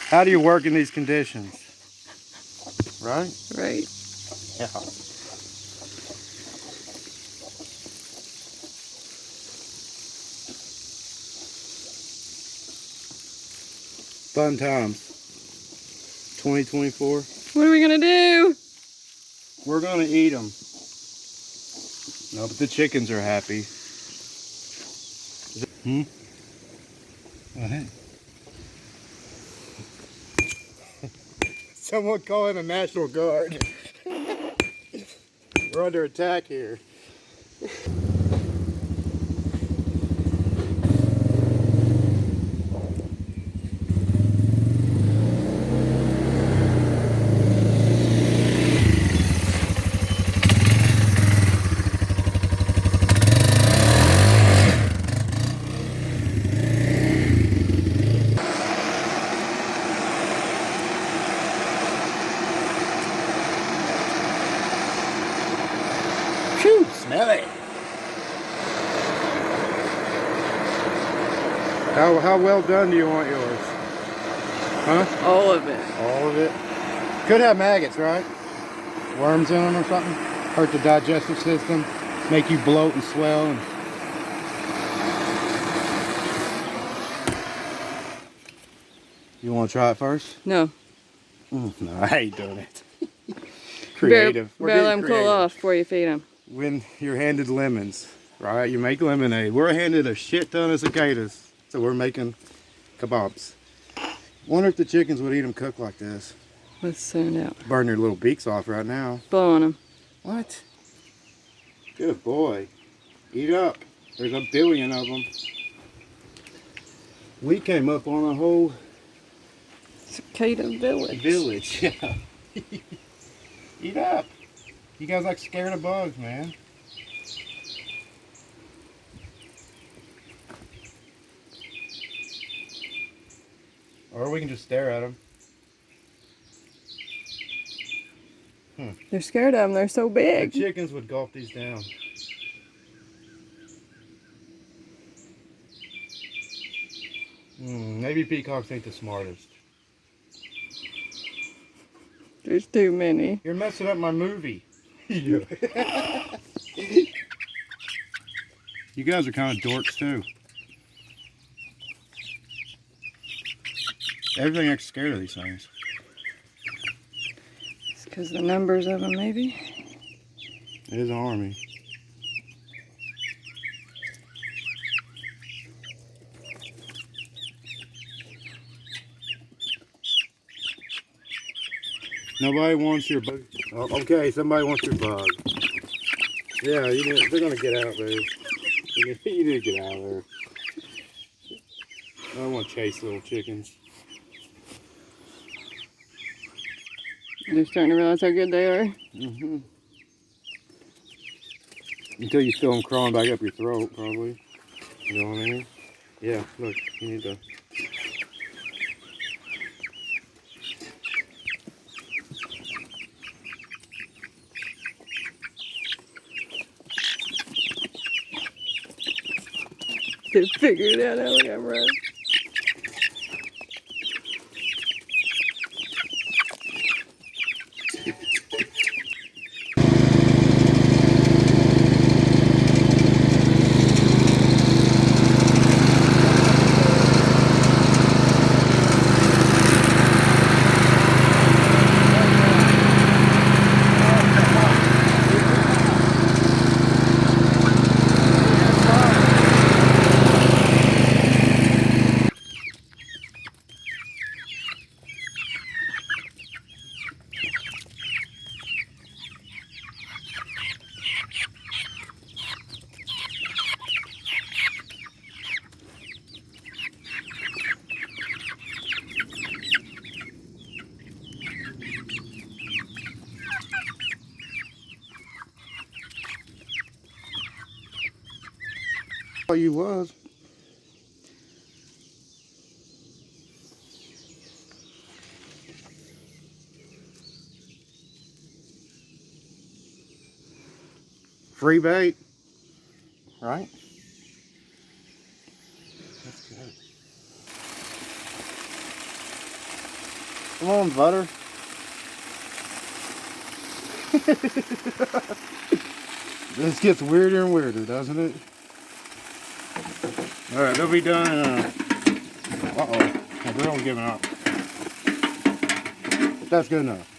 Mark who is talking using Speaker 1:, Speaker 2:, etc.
Speaker 1: How do you work in these conditions? Right?
Speaker 2: Right.
Speaker 1: Yeah. Fun times. 2024.
Speaker 2: What are we gonna do?
Speaker 1: We're gonna eat them. No, but the chickens are happy. What? Someone call in the National Guard. We're under attack here. Phew, smell it. How well done do you want yours? Huh?
Speaker 2: All of it.
Speaker 1: All of it? Could have maggots, right? Worms in them or something? Hurt the digestive system, make you bloat and swell. And... You want to try it first?
Speaker 2: No.
Speaker 1: No, I ain't doing it. Creative.
Speaker 2: Better let them cool off before you feed them.
Speaker 1: When you're handed lemons, right? You make lemonade. We're handed a shit ton of cicadas, so we're making kebabs. Wonder if the chickens would eat them cooked like this.
Speaker 2: Let's find out.
Speaker 1: Burn their little beaks off right now.
Speaker 2: Blow on them.
Speaker 1: What? Good boy. Eat up. There's a billion of them. We came up on a whole
Speaker 2: Cicada village.
Speaker 1: Yeah. Eat up. You guys like scared of bugs, man. Or we can just stare at them.
Speaker 2: They're scared of them. They're so big.
Speaker 1: The chickens would gulp these down. Maybe peacocks ain't the smartest.
Speaker 2: There's too many.
Speaker 1: You're messing up my movie. You guys are kind of dorks too. Everything acts scared of these things.
Speaker 2: It's because the numbers of them, maybe.
Speaker 1: It is an army. Nobody wants your bug. Oh, okay, somebody wants your bug. Yeah, they're gonna get out there. You need to get out of there. I don't want to chase little chickens.
Speaker 2: They're starting to realize how good they are.
Speaker 1: Until you feel them crawling back up your throat, probably. You know what I mean? Yeah, look, you need to.
Speaker 2: They figured it out how to run.
Speaker 1: Oh, you was. Free bait, right? That's good. Come on, butter. This gets weirder and weirder, doesn't it? Alright, they'll be done in uh-oh, my grill's giving up. But that's good enough.